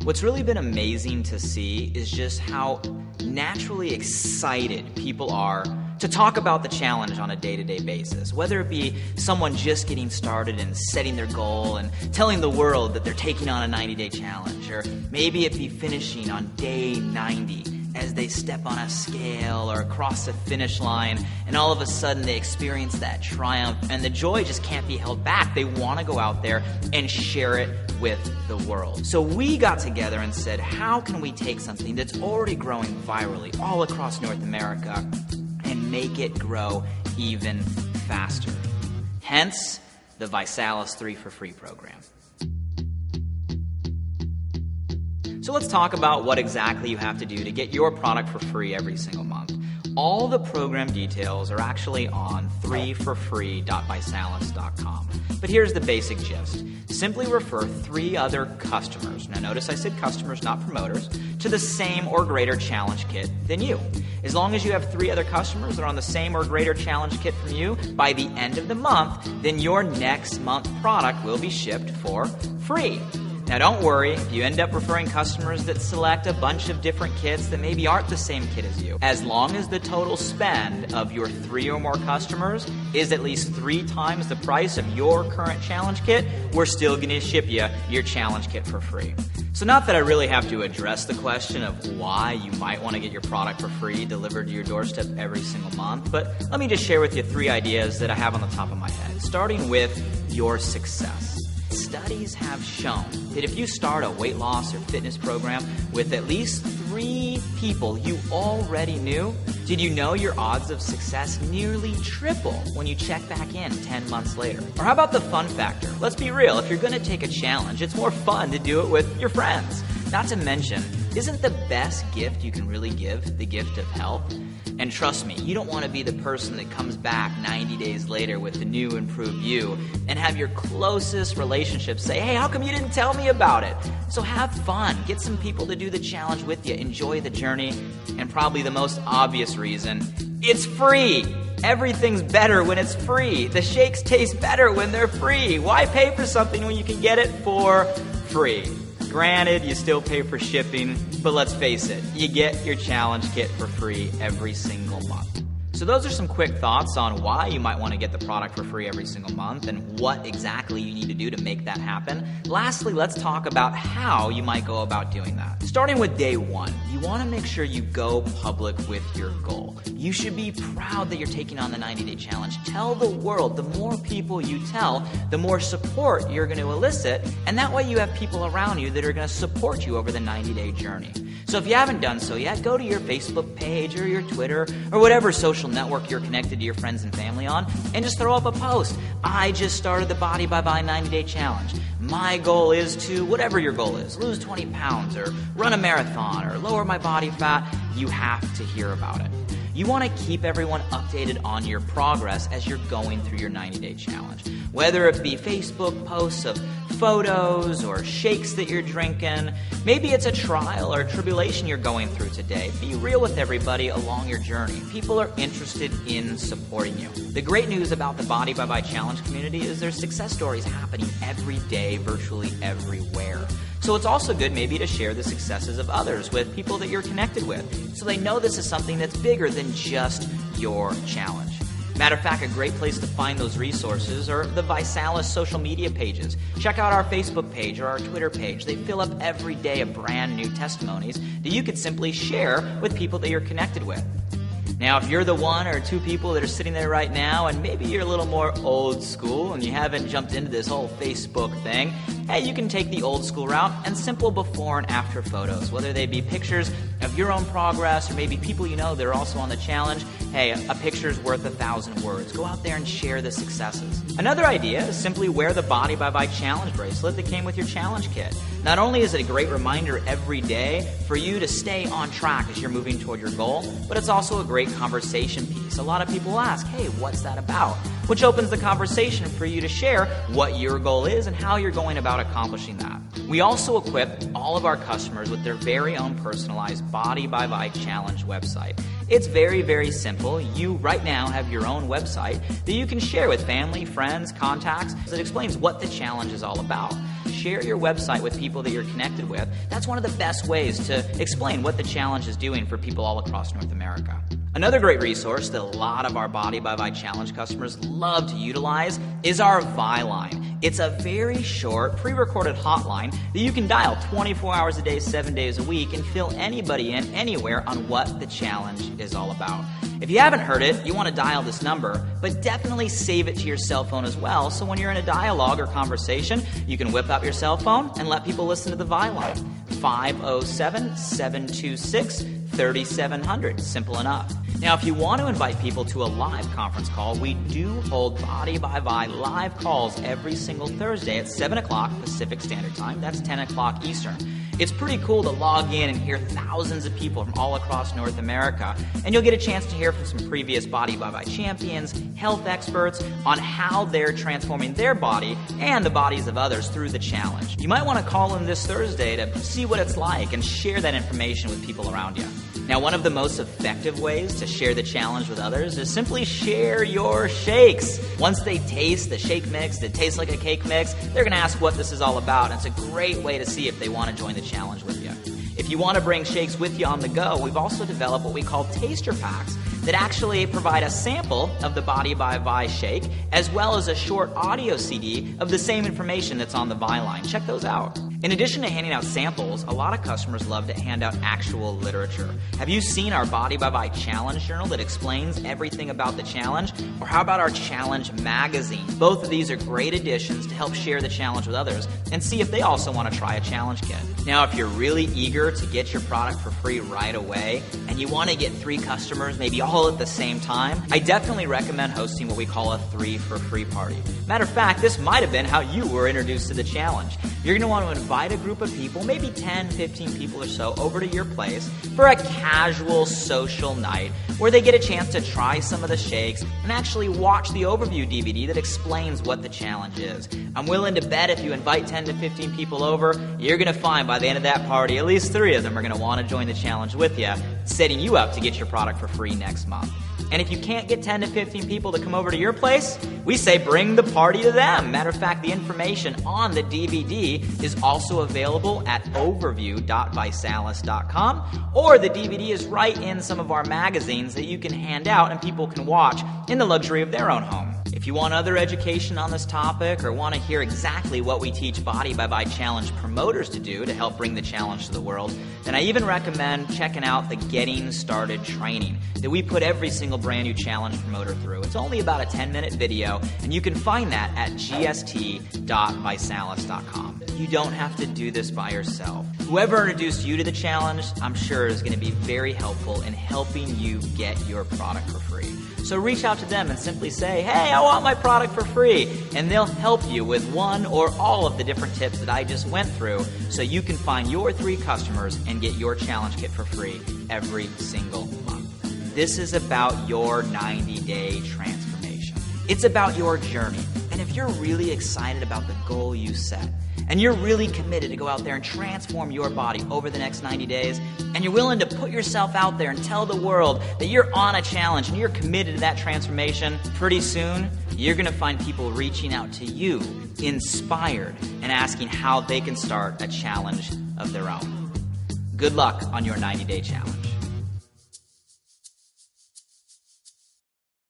What's really been amazing to see is just how naturally excited people are to talk about the challenge on a day-to-day basis, whether it be someone just getting started and setting their goal and telling the world that they're taking on a 90-day challenge, or maybe it be finishing on day 90 as they step on a scale or across the finish line, and all of a sudden they experience that triumph, and the joy just can't be held back. They want to go out there and share it with the world. So we got together and said, how can we take something that's already growing virally all across North America and make it grow even faster? Hence, the ViSalus 3 for Free program. So let's talk about what exactly you have to do to get your product for free every single month. All the program details are actually on 3forfree.visalus.com. But here's the basic gist. Simply refer 3 other customers, now notice I said customers, not promoters, to the same or greater challenge kit than you. As long as you have 3 other customers that are on the same or greater challenge kit from you by the end of the month, then your next month product will be shipped for free. Now don't worry if you end up referring customers that select a bunch of different kits that maybe aren't the same kit as you. As long as the total spend of your 3 or more customers is at least 3 times the price of your current challenge kit, we're still going to ship you your challenge kit for free. So not that I really have to address the question of why you might want to get your product for free delivered to your doorstep every single month, but let me just share with you 3 ideas that I have on the top of my head, starting with your success. Studies have shown that if you start a weight loss or fitness program with at least 3 people you already knew, did you know your odds of success nearly triple when you check back in 10 months later? Or how about the fun factor? Let's be real, if you're going to take a challenge, it's more fun to do it with your friends. Not to mention, isn't the best gift you can really give the gift of health? And trust me, you don't want to be the person that comes back 90 days later with the new improved you and have your closest relationships say, hey, how come you didn't tell me about it? So have fun. Get some people to do the challenge with you. Enjoy the journey. And probably the most obvious reason, it's free. Everything's better when it's free. The shakes taste better when they're free. Why pay for something when you can get it for free? Granted, you still pay for shipping, but let's face it, you get your challenge kit for free every single month. So those are some quick thoughts on why you might want to get the product for free every single month and what exactly you need to do to make that happen. Lastly, let's talk about how you might go about doing that. Starting with day 1, you want to make sure you go public with your goal. You should be proud that you're taking on the 90-day challenge. Tell the world. The more people you tell, the more support you're going to elicit, and that way you have people around you that are going to support you over the 90-day journey. So if you haven't done so yet, go to your Facebook page or your Twitter or whatever social network you're connected to your friends and family on and just throw up a post. I just started the Body by Bye 90-day challenge. My goal is to, whatever your goal is, lose 20 pounds or run a marathon or lower my body fat. You have to hear about it. You want to keep everyone updated on your progress as you're going through your 90-day challenge. Whether it be Facebook posts of photos or shakes that you're drinking, maybe it's a trial or a tribulation you're going through today. Be real with everybody along your journey. People are interested in supporting you. The great news about the Body by Bye Challenge community is there's success stories happening every day, virtually everywhere. So it's also good maybe to share the successes of others with people that you're connected with so they know this is something that's bigger than just your challenge. Matter of fact, a great place to find those resources are the ViSalus social media pages. Check out our Facebook page or our Twitter page. They fill up every day of brand new testimonies that you could simply share with people that you're connected with. Now, if you're the 1 or 2 people that are sitting there right now and maybe you're a little more old school and you haven't jumped into this whole Facebook thing, hey, you can take the old school route and simple before and after photos, whether they be pictures of your own progress or maybe people you know that are also on the challenge. Hey, a picture's worth 1,000 words. Go out there and share the successes. Another idea is simply wear the Body by Bye challenge bracelet that came with your challenge kit. Not only is it a great reminder every day for you to stay on track as you're moving toward your goal, but it's also a great conversation piece. A lot of people ask, hey, what's that about? Which opens the conversation for you to share what your goal is and how you're going about accomplishing that. We also equip all of our customers with their very own personalized Body by Bye challenge website. It's very, very simple. You right now have your own website that you can share with family, friends, contacts that explains what the challenge is all about. share your website with people that you're connected with. That's one of the best ways to explain what the challenge is doing for people all across North America. Another great resource that a lot of our Body by Vi Challenge customers love to utilize is our Vi Line. It's a very short, pre-recorded hotline that you can dial 24 hours a day, 7 days a week, and fill anybody in anywhere on what the challenge is all about. If you haven't heard it, you want to dial this number, but definitely save it to your cell phone as well, so when you're in a dialogue or conversation, you can whip out your cell phone and let people listen to the Vi Line. 507-726-3700. Simple enough. Now, if you want to invite people to a live conference call, we do hold Body by Vi live calls every single Thursday at 7 o'clock Pacific Standard Time. That's 10 o'clock Eastern. It's pretty cool to log in and hear thousands of people from all across North America, and you'll get a chance to hear from some previous Body by Vi champions, health experts, on how they're transforming their body and the bodies of others through the challenge. You might want to call in this Thursday to see what it's like and share that information with people around you. Now, one of the most effective ways to share the challenge with others is simply share your shakes. Once they taste the shake mix that tastes like a cake mix, they're going to ask what this is all about, and it's a great way to see if they want to join the challenge with you. If you want to bring shakes with you on the go, we've also developed what we call taster packs that actually provide a sample of the Body by Vi shake, as well as a short audio CD of the same information that's on the Vi Line. Check those out. In addition to handing out samples, a lot of customers love to hand out actual literature. Have you seen our Body by Vi Challenge Journal that explains everything about the challenge? Or how about our Challenge Magazine? Both of these are great additions to help share the challenge with others and see if they also want to try a challenge kit. Now, if you're really eager to get your product for free right away and you want to get 3 customers maybe all at the same time, I definitely recommend hosting what we call a 3 for free party. Matter of fact, this might have been how you were introduced to the challenge. You're going to want to invite a group of people, maybe 10, 15 people or so, over to your place for a casual social night where they get a chance to try some of the shakes and actually watch the overview DVD that explains what the challenge is. I'm willing to bet if you invite 10 to 15 people over, you're going to find by the end of that party, at least 3 of them are going to want to join the challenge with you, setting you up to get your product for free next month. And if you can't get 10 to 15 people to come over to your place, we say bring the party to them. Matter of fact, the information on the DVD is also available at overview.visalis.com, or the DVD is right in some of our magazines that you can hand out and people can watch in the luxury of their own home. If you want other education on this topic or want to hear exactly what we teach Body by Vi Challenge promoters to do to help bring the challenge to the world, then I even recommend checking out the Getting Started training that we put every single brand new challenge promoter through. It's only about a 10-minute video, and you can find that at gst.visalis.com. You don't have to do this by yourself. Whoever introduced you to the challenge, I'm sure is going to be very helpful in helping you get your product for free. So reach out to them and simply say, hey, I want my product for free. And they'll help you with one or all of the different tips that I just went through so you can find your 3 customers and get your challenge kit for free every single month. This is about your 90-day transformation. It's about your journey. And if you're really excited about the goal you set, and you're really committed to go out there and transform your body over the next 90 days, and you're willing to put yourself out there and tell the world that you're on a challenge and you're committed to that transformation, pretty soon you're going to find people reaching out to you, inspired, and asking how they can start a challenge of their own. Good luck on your 90-day challenge.